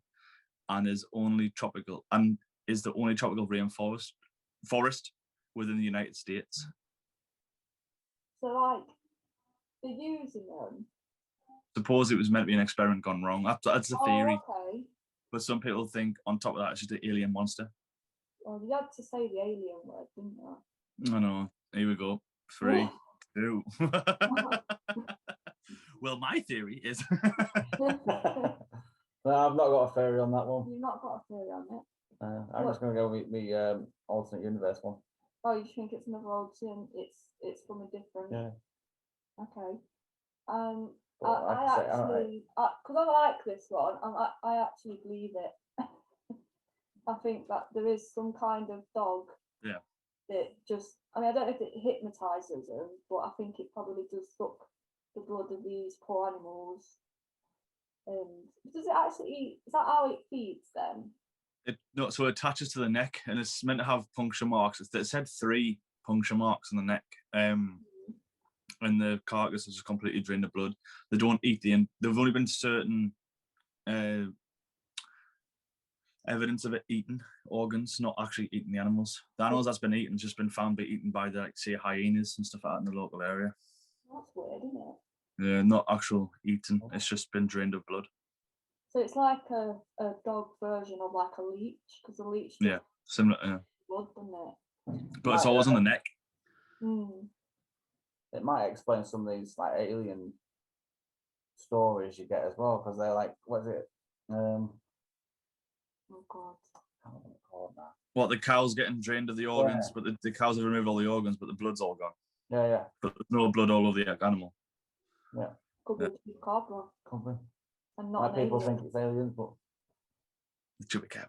and is the only tropical rainforest within the United States. So like they're using them. Suppose it was meant to be an experiment gone wrong. That's the theory. Oh, okay. But some people think on top of that it's just an alien monster. Well, you had to say the alien word, didn't you? I know. Here we go. 3, 2. Well, my theory is. No, I've not got a theory on that one. You've not got a theory on it. I'm just going to go with the alternate universe one. Oh, you think it's another alternate? It's from a different. Yeah. Okay. But like I I say, actually, because I like this one, I actually believe it. I think that there is some kind of dog. Yeah. That just, I mean, I don't know if it hypnotizes them, but I think it probably does suck the blood of these poor animals. Does it actually eat? Is that how it feeds them? So it attaches to the neck, and it's meant to have puncture marks. It said 3 puncture marks on the neck. And the carcass is just completely drained of blood. They don't eat there've only been certain evidence of it eating organs, not actually eating the animals. The animals that's been eaten just been found to be eaten by the, like, say, hyenas and stuff like that in the local area. That's weird, isn't it? Yeah, not actual eating. It's just been drained of blood. So it's like a dog version of like a leech, because a leech Yeah, similar. Yeah. blood, doesn't it? But it's always on the neck. It might explain some of these like alien stories you get as well, because they're like, what is it? Oh God. I don't know what it's called now. What, the cows getting drained of the organs, but the cows have removed all the organs, but the blood's all gone. Yeah. But there's no blood all over the animal. Yeah. Could be a chupacabra. Could be. And not Like an people alien. think it's aliens, but The chupacabra.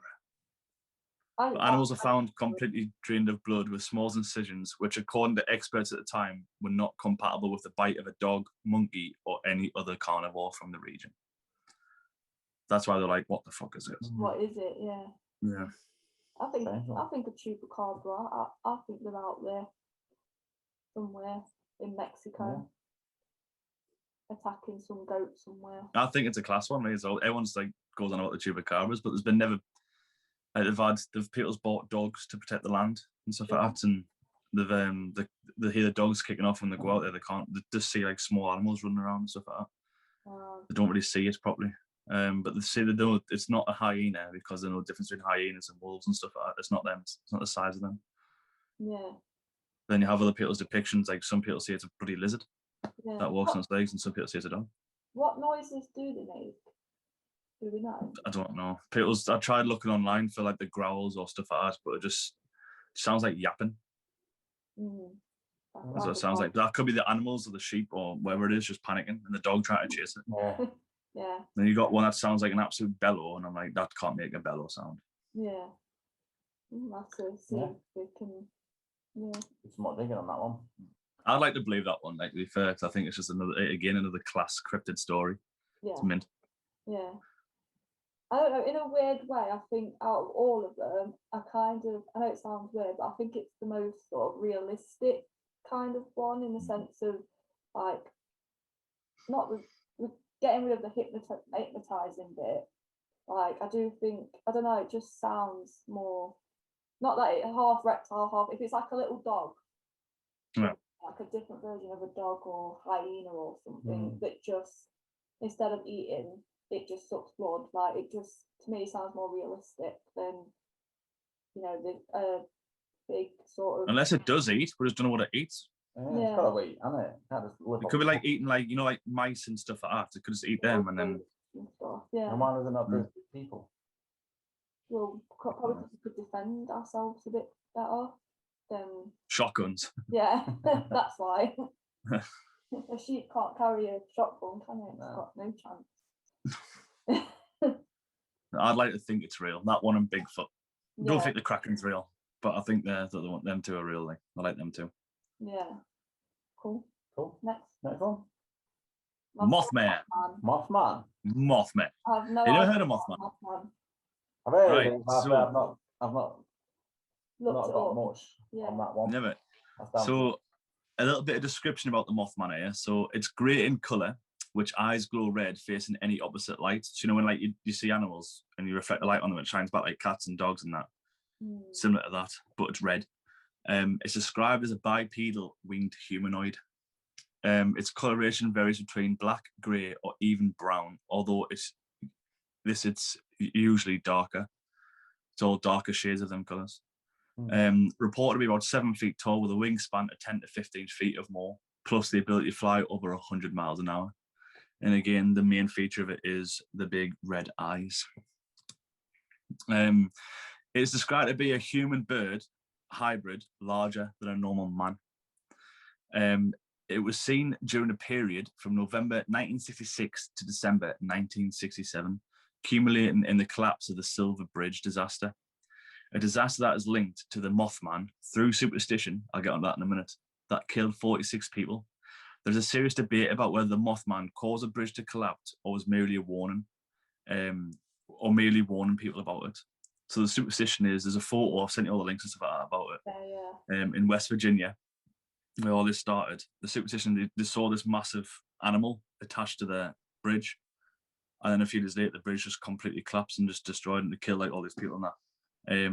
I- But animals are found completely drained of blood with small incisions, which, according to experts at the time, were not compatible with the bite of a dog, monkey, or any other carnivore from the region. That's why they're like, what the fuck is it? What is it? Yeah. Yeah. I think Strange one. a chupacabra. I think they're out there somewhere in Mexico, attacking some goat somewhere. I think it's a class one. So everyone's like goes on about the chupacabras, but there's been never. They've people's bought dogs to protect the land and stuff like that, and they hear the dogs kicking off when they go out there. They can't. They just see like small animals running around and stuff like that. They don't really see it properly. But they say they don't. It's not a hyena because there's no difference between hyenas and wolves and stuff like that. It's not them. It's not the size of them. Yeah. Then you have other people's depictions. Like some people say it's a bloody lizard Yeah. that walks on its legs, and some people say it's a dog. What noises do they make? Do we know? I don't know. I tried looking online for like the growls or stuff like that, but it just sounds like yapping. That's what it sounds like. That could be the animals or the sheep or whatever it is just panicking, and the dog trying to chase it. yeah. Yeah. Then you got one that sounds like an absolute bellow, and I'm like, that can't make a bellow sound. Yeah. Have to see if we can. Yeah. It's more digging on that one. I'd like to believe that one, like, to be fair, 'cause I think it's just another class cryptid story. Yeah. It's mint. Yeah. I don't know, in a weird way, I think out of all of them, I know it sounds weird, but I think it's the most sort of realistic kind of one, in the sense of, like, not with getting rid of the hypnotizing bit. Like, I do think, I don't know, it just sounds more, not that it half reptile, half, if it's like a little dog, Yeah. like a different version of a dog or hyena or something, that just, instead of eating, it just sucks blood. Like, it just, to me, sounds more realistic than, the big sort of. Unless it does eat, we just don't know what it eats. It's got to wait, hasn't it? Can't just live It could be like eating, like, like mice and stuff like that. It could just eat them and then. Stuff. Yeah. And why does it not do people? Well, probably because we could defend ourselves a bit better. Then. Shotguns. Yeah, that's why. A sheep can't carry a shotgun, can it? It's got no chance. I'd like to think it's real. That one and Bigfoot. I don't Yeah. think the Kraken's real, but I think them two are real. Like, I like them too. Yeah. Cool. Next one. Mothman. Mothman. Mothman. I've no You never idea heard of what Mothman? I've heard Right, of it, but so- I've not Looked it got up. much on that one. Never. That's down to- So, a little bit of description about the Mothman here. So, it's grey in colour, which eyes glow red facing any opposite light. So, when like you see animals and you reflect the light on them, it shines back like cats and dogs and that. Similar to that, but it's red. It's described as a bipedal winged humanoid. Its coloration varies between black, grey, or even brown, although it's usually darker. It's all darker shades of them colours. Reported to be about 7 feet tall with a wingspan of 10 to 15 feet of more, plus the ability to fly over 100 miles an hour. And again, the main feature of it is the big red eyes. It's described to be a human-bird hybrid larger than a normal man. It was seen during a period from November 1966 to December 1967, culminating in the collapse of the Silver Bridge disaster. A disaster that is linked to the Mothman through superstition, I'll get on that in a minute, that killed 46 people. There's a serious debate about whether the Mothman caused a bridge to collapse or was merely a warning, or merely warning people about it. So the superstition is, there's a photo, I've sent you all the links and stuff like that about it, in West Virginia, where all this started. The superstition, they saw this massive animal attached to the bridge, and then a few days later, the bridge just completely collapsed and just destroyed and killed like all these people and that.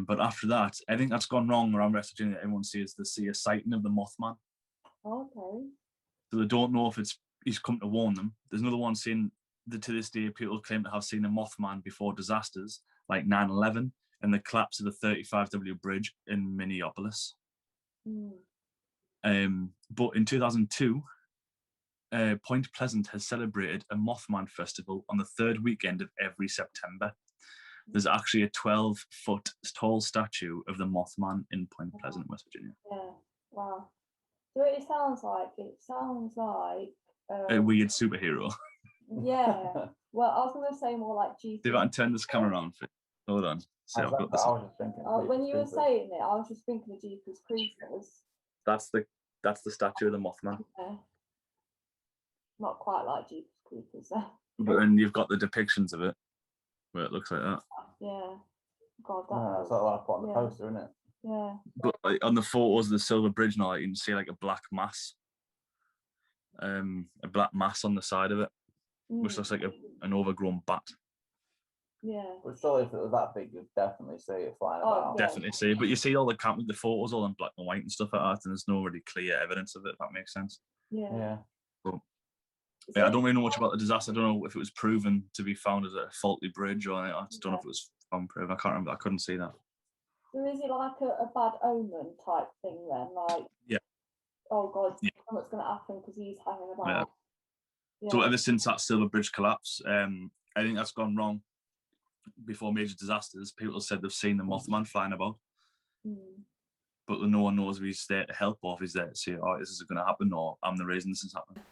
But after that, I think that's gone wrong around West Virginia. Everyone sees they see a sighting of the Mothman. Okay. So they don't know if he's come to warn them. There's another one saying that to this day, people claim to have seen a Mothman before disasters like 9/11 and the collapse of the 35W bridge in Minneapolis. But in 2002, Point Pleasant has celebrated a Mothman festival on the third weekend of every September. There's actually a 12-foot tall statue of the Mothman in Point Pleasant, West Virginia. Yeah, wow. So it sounds like A weird superhero. yeah. Well, I was going to say more like Jesus. See if I can turn this camera around. Hold on. See, I've got this. I was just thinking. When you were saying it, I was just thinking of Jeepers Creepers. That's the statue of the Mothman. Yeah. Not quite like Jeepers Creepers, though. But then you've got the depictions of it, where it looks like that. Yeah. God, that. That's what I put on the poster, isn't it? Yeah. But like, on the photos of the Silver Bridge now, you can see like a black mass on the side of it, which looks like an overgrown bat. Yeah. But surely if it was that big, you'd definitely see it flying about. Yeah. Definitely see, but you see all the photos all in black and white and stuff like that, and there's no really clear evidence of it, if that makes sense. Yeah. But, I don't really know much about the disaster. I don't know if it was proven to be found as a faulty bridge or anything. I just don't know if it was found proven. I can't remember. I couldn't see that. So is it like a bad omen type thing then? Like, yeah. Oh God, yeah. what's going to happen because he's hanging about? Yeah. So ever since that Silver Bridge collapse, I think that's gone wrong. Before major disasters, people have said they've seen the Mothman flying about, but no one knows if he's there to help or if he's there to say, "Oh, this is going to happen," or "I'm the reason this is happening."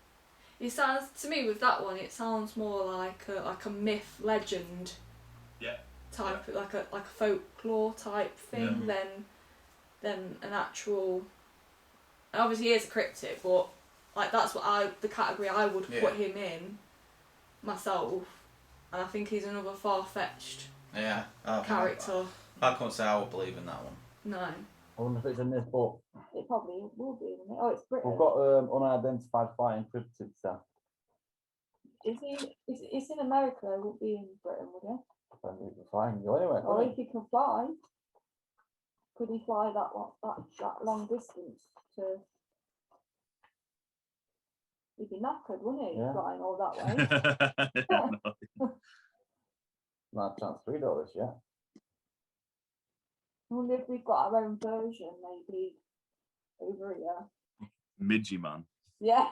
It sounds to me with that one. It sounds more like a myth, legend. Yeah. Type like a folklore type thing than an actual. And obviously, he is a cryptid, but like that's what the category I would put him in myself. And I think he's another far-fetched character. I can't say I would believe in that one. No. I wonder if it's in this book. It probably will be, isn't it? Oh, it's British. We've got unidentified flying cryptids there. It's in America, though. It won't be in Britain, would it? I don't think he can fly and go anywhere. Or if he can fly, could he fly that long distance to... He'd be knackered, wouldn't he? Yeah. Flying all that way. Not a chance to read all this yet. I wonder if we've got our own version, maybe over here. Midgie man. Yeah.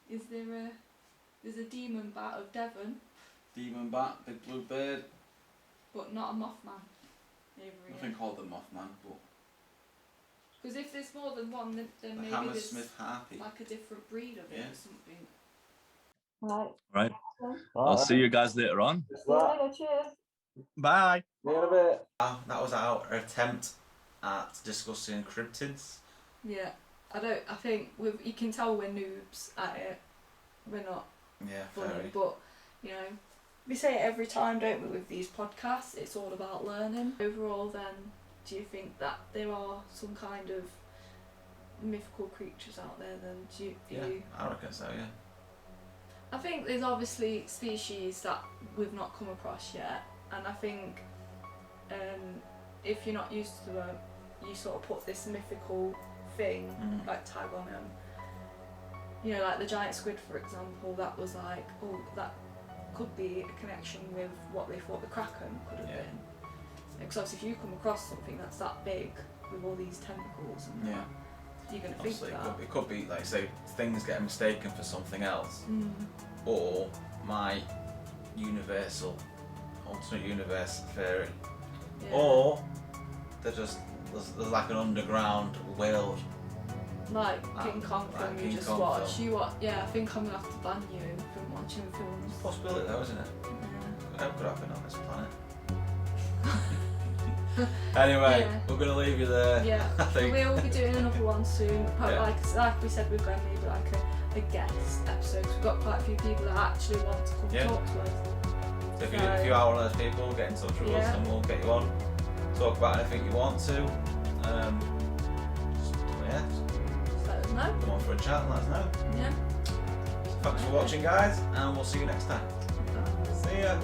There's a demon bat of Devon. Demon bat, big blue bird. But not a Mothman. Nothing called the Mothman, but. Because if there's more than one, then maybe Hammersmith Harpy. like a different breed of it or something. Right. I'll see you guys later on. Cheers. Bye. See you in a bit. That was our attempt at discussing cryptids. Yeah, I think you can tell we're noobs at it. We're not funny, very. but you know, we say it every time, don't we? With these podcasts, it's all about learning. Overall, then, do you think that there are some kind of mythical creatures out there? Then do you? I reckon so. Yeah. I think there's obviously species that we've not come across yet, and I think if you're not used to them, you sort of put this mythical thing like tag on them. You know, like the giant squid, for example. That was like, oh, that could be a connection with what they thought the Kraken could have been. Because obviously, if you come across something that's that big with all these tentacles, and Yeah. you're gonna Obviously, think that. it could be like say things getting mistaken for something else, Mm. or my alternate universe theory, Yeah. or there's like an underground world. Like King Kong like film you King just Kong watched. film. Yeah, I think I'm gonna have to ban you from watching films. Possibility though, isn't it? Yeah. It could happen on this planet. Anyway, Yeah. we're gonna leave you there. Yeah, I think. we'll be doing another one soon. Yeah. Like we said, we're going to be like a guest episode. We've got quite a few people that actually want to come Yeah. talk to us. So if you are one of those people, get in touch with us Yeah. and we'll get you on. Talk about anything you want to. Yeah, Just let us know. come on for a chat and let us know. Yeah. Thanks for watching, guys, and we'll see you next time. See ya.